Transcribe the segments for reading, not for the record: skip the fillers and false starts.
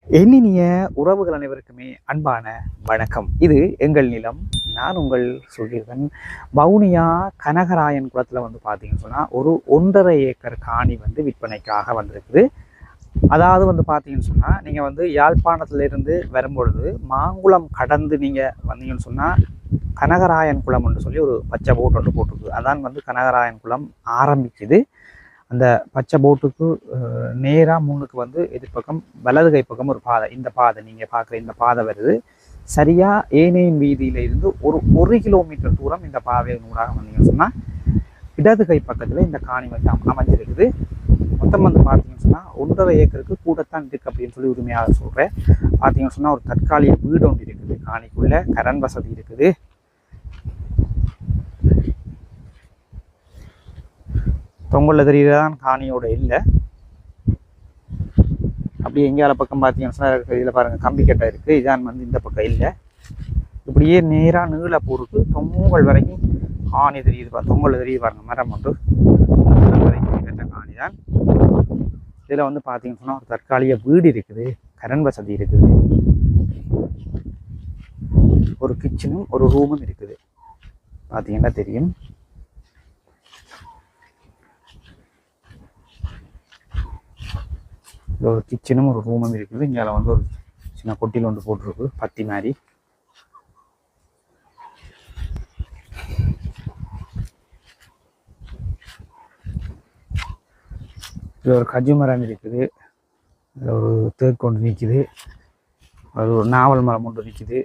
எண்ணினிய உறவுகள் அனைவருக்குமே அன்பான வணக்கம். இது எங்கள் நிலம். நான் உங்கள் சுகீர்தன். வவுனியா கனகராயன் குளத்தில் பார்த்தீங்கன்னு சொன்னால் ஒரு 1.5 ஏக்கர் காணி விற்பனைக்காக வந்திருக்குது. அதாவது பார்த்தீங்கன்னு சொன்னால் நீங்கள் யாழ்ப்பாணத்திலிருந்து வரும்பொழுது மாங்குளம் கடந்து நீங்கள் வந்தீங்கன்னு சொன்னால் கனகராயன் குளம்னு சொல்லி ஒரு பச்சை போட் ஒன்று போட்டிருக்கு. அதான் கனகராயன் குளம் ஆரம்பிக்குது. அந்த பச்சை போட்டுக்கு நேராக முன்னுக்கு எதிர்பக்கம் வலது கை பக்கம் ஒரு பாதை. இந்த பாதை நீங்கள் பார்க்குற இந்த பாதை வருது. சரியாக ஏனையின் வீதியில இருந்து ஒரு கிலோமீட்டர் தூரம் இந்த பாதை நூறாக வந்தீங்கன்னு சொன்னால் இடது கை பக்கத்தில் இந்த காணி அமைஞ்சிருக்குது. மொத்தம் பார்த்தீங்கன்னு சொன்னால் 1.5 ஏக்கருக்கு கூடத்தான் இருக்குது அப்படின்னு சொல்லி உரிமையாக சொல்கிறேன். பார்த்தீங்கன்னு சொன்னால் ஒரு தற்காலிக வீடு ஒன்று இருக்குது. காணிக்குள்ளே கரண்ட் வசதி இருக்குது. தொங்கலில் தெரியுதான் காணியோட இல்லை. அப்படியே எங்கேயால பக்கம் பார்த்தீங்கன்னு சொன்னால் இதில் பாருங்கள் கம்பி கட்டை இருக்குது. இதான் இந்த பக்கம் இல்லை. இப்படியே நேராக நீள பொறுத்து தொங்கல் வரைக்கும் காணி தெரியுது. தொங்கலில் தெரியுது பாருங்கள் மரம் ஒன்று வரைக்கும் கட்ட காணி தான். இதில் பார்த்தீங்கன்னு சொன்னால் ஒரு தற்காலிக வீடு இருக்குது. கரண்ட் வசதி இருக்குது. ஒரு கிச்சனும் ஒரு ரூமும் இருக்குது. பார்த்தீங்கன்னா தெரியும். ஒரு கிச்சனும் ஒரு ரூமும் இருக்குது. இங்கே ஒரு சின்ன கொட்டியில் ஒன்று போட்டிருக்கு பத்தி மாதிரி. இதில் ஒரு கஜு மரம் இருக்குது. அதில் ஒரு தேக்கு ஒன்று நிற்குது. அது ஒரு நாவல் மரம் ஒன்று நிற்குது.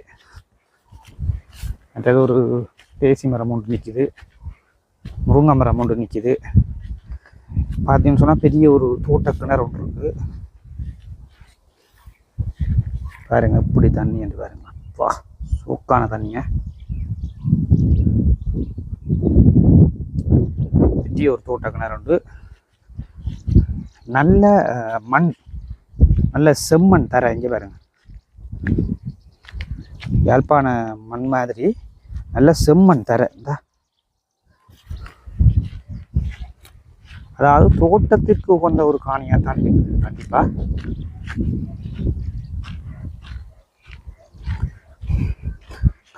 மற்றது ஒரு தேசி மரம் ஒன்று நிற்குது. முருங்கை மரம் ஒன்று நிற்குது. பார்த்தீங்கன்னு சொன்னால் பெரிய ஒரு தோட்ட கிணறு ஒன்று இருக்குது. பாருங்க எப்படி தண்ணி என்று பாருங்க. வா சூக்கான தண்ணிங்க. பெரிய ஒரு தோட்ட கிணறு உண்டு. நல்ல மண், நல்ல செம்மண் தர. இங்கே பாருங்க, யாழ்ப்பாண மண் மாதிரி நல்ல செம்மண் தர. இந்த அதாவது தோட்டத்திற்கு உகந்த ஒரு காணியாக தான் இருக்குது. கண்டிப்பாக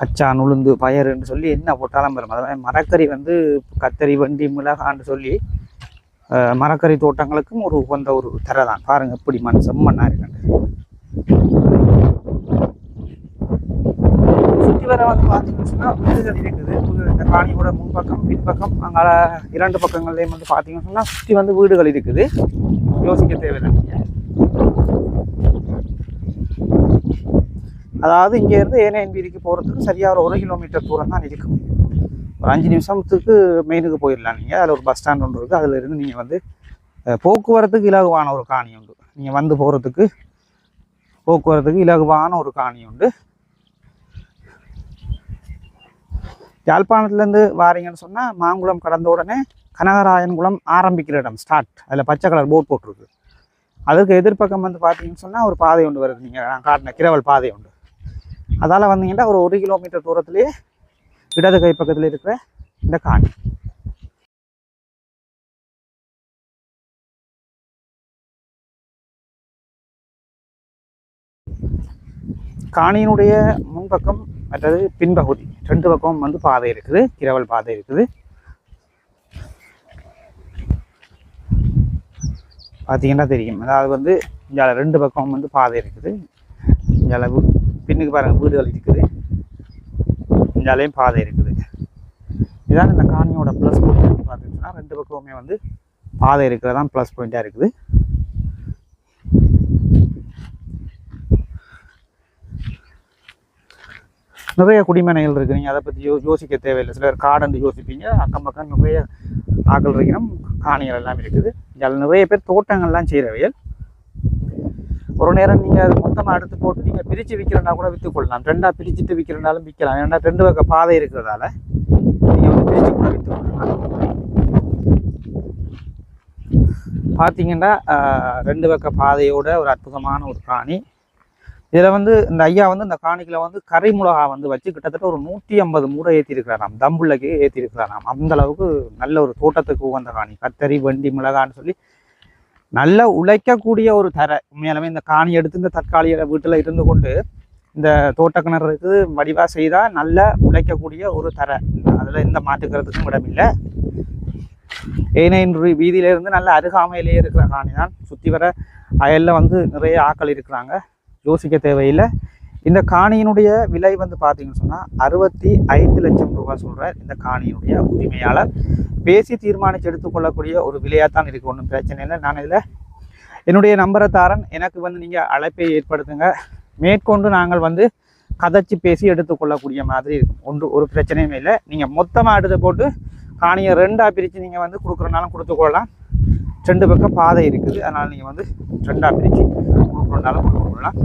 கச்சான் உளுந்து பயருன்னு சொல்லி என்ன போட்டாலும் வரும். அதாவது மரக்கறி கத்தரி வண்டி மிளகான்னு சொல்லி மரக்கறி தோட்டங்களுக்கும் ஒரு உகந்த ஒரு தரை தான். பாருங்கள் எப்படி மண் செம்மண்ணா இருக்கு. சுற்றி வர பார்த்தீங்கன்னு சொன்னால் வீடுகள் இருக்குது. இந்த காணியோட முன்பக்கம் பின்பக்கம் அங்கே 2 பக்கங்கள்லேயும் பார்த்தீங்கன்னு சொன்னால் சுற்றி வீடுகள் இருக்குது. யோசிக்க தேவையில்லை. அதாவது இங்கேருந்து ஏனையன் வீதிக்கு போகிறதுக்கு சரியாக ஒரு 1 கிலோமீட்டர் தூரம் தான் இருக்கும். ஒரு 5 நிமிஷத்துக்கு மெயினுக்கு போயிடலாம். நீங்கள் அதில் ஒரு பஸ் ஸ்டாண்ட் ஒன்று இருக்குது. அதில் இருந்து நீங்கள் போக்குவரத்துக்கு இலகுவான ஒரு காணி உண்டு. நீங்கள் போகிறதுக்கு போக்குவரத்துக்கு இலகுவான ஒரு காணி உண்டு. யாழ்ப்பாணத்துலேருந்து வாரீங்கன்னு சொன்னால் மாங்குளம் கடந்த உடனே கனகராயன் குளம் ஆரம்பிக்கிற இடம் ஸ்டார்ட். அதில் பச்சை கலர் போர்ட் போட்டிருக்கு. அதுக்கு எதிர்ப்பக்கம் பார்த்தீங்கன்னு சொன்னால் ஒரு பாதை ஒன்று வருது. நீங்கள் நான் காட்டின கிரவல் பாதை உண்டு. அதால் வந்தீங்கன்னா ஒரு 1 கிலோமீட்டர் தூரத்துலேயே இடது கை பக்கத்தில் இருக்கிற இந்த காணி. காணியினுடைய முன்பக்கம் மற்றது பின்பகுதி 2 பக்கம் பாதை இருக்குது. கிரவல் பாதை இருக்குது. பார்த்தீங்கன்னா தெரியும். அதாவது இங்கே 2 பக்கம் பாதை இருக்குது. இங்கே பின்னுக்கு பாருங்கள் வீடுகள் இருக்குது. இங்காலையும் பாதை இருக்குது. இதான் இந்த காணியோட ப்ளஸ் பாயிண்ட். பார்த்தீங்கன்னா 2 பக்கமுமே பாதை இருக்கிறதான் ப்ளஸ் பாயிண்டாக இருக்குது. நிறைய குடிமனைகள் இருக்குது. நீங்கள் அதை பற்றி யோசிக்க தேவையில்லை. சிலர் காடு யோசிப்பீங்க. அக்கம் பக்கம் நிறைய ஆக்கள் இருக்கணும். காணிகள் எல்லாம் இருக்குது. இதில் நிறைய பேர் தோட்டங்கள்லாம் செய்கிறவையல். ஒரு நேரம் நீங்கள் அது மொத்தமாக எடுத்து போட்டு நீங்கள் பிரித்து விற்கிறனா கூட விற்றுக்கொள்ளலாம். 2ஆக பிரிச்சுட்டு விற்கிறனாலும் விற்கலாம். ஏன்னா 2 பக்கம் பாதை இருக்கிறதால நீங்கள் பிரித்து கூட விற்றுக்கொள்ளலாம். பார்த்தீங்கன்னா 2 பக்க பாதையோட ஒரு அற்புதமான ஒரு காணி. இதில் இந்த ஐயா இந்த காணிக்கில் கறி மிளகா வச்சு கிட்டத்தட்ட ஒரு 150 மூடை ஏற்றிருக்கிறாராம். தம்புள்ளக்கு ஏற்றிருக்கிறாராம். அந்த அளவுக்கு நல்ல ஒரு தோட்டத்துக்கு உகந்த காணி. கத்தரி வண்டி மிளகான்னு சொல்லி நல்ல உழைக்கக்கூடிய ஒரு தரை. உண்மையாலுமே இந்த காணி எடுத்து இந்த தற்காலிக வீட்டில் இருந்து கொண்டு இந்த தோட்ட கிணறுக்கு வடிவாக செய்தால் நல்ல உழைக்கக்கூடிய ஒரு தரை. அதில் எந்த மாற்றுக்கிறதுக்கும் இடமில்லை. ஏனையின் வீதியிலேருந்து நல்ல அருகாமையிலேயே இருக்கிற காணி தான். சுற்றி வர அயலில் வந்து நிறைய ஆக்கள் இருக்கிறாங்க, யோசிக்க தேவையில்லை. இந்த காணியினுடைய விலை வந்து பார்த்தீங்கன்னு சொன்னால் 65 லட்சம் ரூபாய் சொல்கிறார் இந்த காணியினுடைய உரிமையாளர். பேசி தீர்மானித்து எடுத்துக்கொள்ளக்கூடிய ஒரு விலையாக தான் இருக்குது, ஒன்றும் பிரச்சனை இல்லை. நான் இதில் என்னுடைய நம்பரை தாரன், எனக்கு வந்து நீங்கள் அழைப்பை ஏற்படுத்துங்க. மேற்கொண்டு நாங்கள் வந்து கதைச்சி பேசி எடுத்துக்கொள்ளக்கூடிய மாதிரி இருக்கும். ஒரு பிரச்சனையுமே இல்லை. நீங்கள் மொத்தமாக எடுத்து போட்டு காணியை 2ஆக பிரித்து நீங்கள் வந்து கொடுக்குறனாலும் கொடுத்துக்கொள்ளலாம். 2 பக்கம் பாதை இருக்குது, அதனால் நீங்கள் வந்து 2ஆக பிரித்து கொடுக்குறனாலும் கொடுத்துக்கொள்ளலாம்.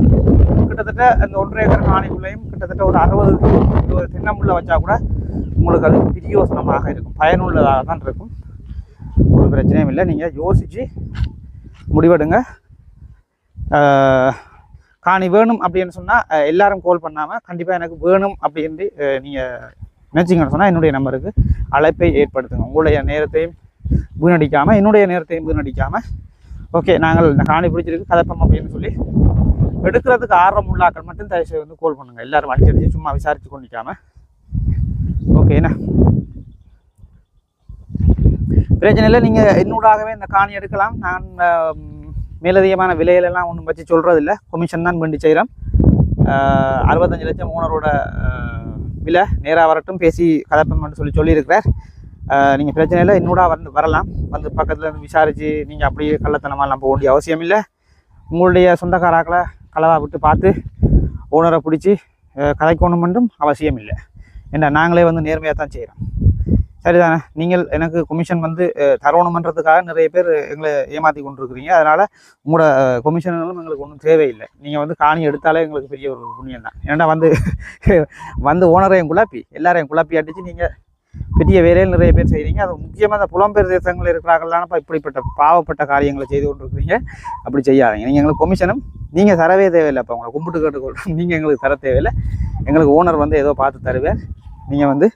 கிட்டத்தட்ட அந்த 1.5 ஏக்கர் காணிக்குள்ளேயும் கிட்டத்தட்ட ஒரு 60 தென்னமுள்ள வச்சா கூட உங்களுக்கு அது பிரியோசனமாக இருக்கும், பயனுள்ளதாக தான் இருக்கும். ஒரு பிரச்சனையும் இல்லை. நீங்கள் யோசித்து முடிவெடுங்க. காணி வேணும் அப்படின்னு சொன்னால் எல்லாரும் கால் பண்ணாமல் கண்டிப்பாக எனக்கு வேணும் அப்படின்ட்டு நீங்கள் நினச்சிங்கன்னு சொன்னால் என்னுடைய நம்பருக்கு அழைப்பை ஏற்படுத்துங்க. உங்களுடைய நேரத்தையும் வீணடிக்காமல், என்னுடைய நேரத்தையும் வீணடிக்காமல், ஓகே நாங்கள் இந்த காணி பிடிச்சிருக்கு கதப்பம் அப்படின்னு சொல்லி எடுக்கிறதுக்கு ஆர்வம் உள்ளாக்கள் மட்டும் தயவுசெய்து வந்து கால் பண்ணுங்கள். எல்லோரும் அடிச்சடிச்சு சும்மா விசாரித்து கொண்டிக்காமல். ஓகேண்ணா, பிரச்சனை இல்லை. நீங்கள் என்னூடாகவே இந்த காணி எடுக்கலாம். நான் மேலதிகமான விலையிலெல்லாம் ஒன்றும் வச்சு சொல்கிறதில்ல, கமிஷன் தான் வேண்டி செய்கிறோம். 65 லட்சம் ஓனரோட விலை. நேராக வரட்டும், பேசி கதப்பம்னு சொல்லியிருக்கிறார். நீங்கள் பிரச்சனை இல்லை, என்னோட வரலாம். வந்து பக்கத்தில் இருந்து விசாரித்து நீங்கள் அப்படியே கள்ளத்தனமாலாம் போக வேண்டிய அவசியம் இல்லை. உங்களுடைய சொந்தக்காராக்களை களவாக விட்டு பார்த்து ஓனரை பிடிச்சி கதைக்கணும் மட்டும் அவசியம் இல்லை. ஏன்னா நாங்களே வந்து நேர்மையாக தான் செய்கிறோம். சரிதானே? நீங்கள் எனக்கு கமிஷன் வந்து தரணுமன்றதுக்காக நிறைய பேர் எங்களை ஏமாற்றி கொண்டிருக்கிறீங்க. அதனால் உங்களோட கமிஷன்களும் எங்களுக்கு ஒன்றும் தேவையில்லை. நீங்கள் வந்து காணி எடுத்தாலே எங்களுக்கு பெரிய ஒரு புண்ணியம் தான். ஏன்னா வந்து ஓனரையும் குழப்பி எல்லாரையும் குழப்பி அடித்து நீங்கள் பெரிய வேலையில் நிறைய பேர் செய்கிறீங்க. அது முக்கியமாக அந்த புலம்பெயர் தேசங்களில் இருக்கிறாங்களானப்பா இப்படிப்பட்ட பாவப்பட்ட காரியங்களை செய்து கொண்டிருக்கிறீங்க. அப்படி செய்யாதீங்க. நீங்கள் எங்களுக்கு கமிஷனும் நீங்கள் தரவே தேவையில்லை. அப்போ உங்களை கும்பிட்டு கேட்டுக்கொள்கிறோம், நீங்கள் எங்களுக்கு தர தேவையில்லை. எங்களுக்கு ஓனர் வந்து ஏதோ பார்த்து தருவேன். நீங்கள் வந்து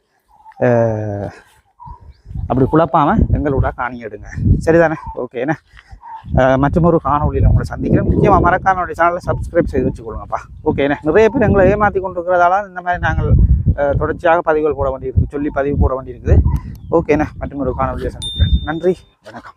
அப்படி குழப்பாமல் எங்களோட காணி எடுங்க. சரிதானே? ஓகேண்ணே. மற்றொரு காணொலியில் உங்களை சந்திக்கிறேன். முக்கியமாக மறக்காம என்னுடைய சேனலை சப்ஸ்கிரைப் செய்து வச்சுக்கொள்ளுங்கப்பா. ஓகேண்ணே. நிறைய பேர் எங்களை ஏமாற்றி கொண்டிருக்கிறதால இந்த மாதிரி நாங்கள் தொடர்ச்சியாக பதிவுகள் போட வேண்டியிருக்கு, சொல்லி பதிவு போட வேண்டியிருக்குது. ஓகேண்ணே. மற்றொரு காணொலியை சந்திக்கிறேன். நன்றி, வணக்கம்.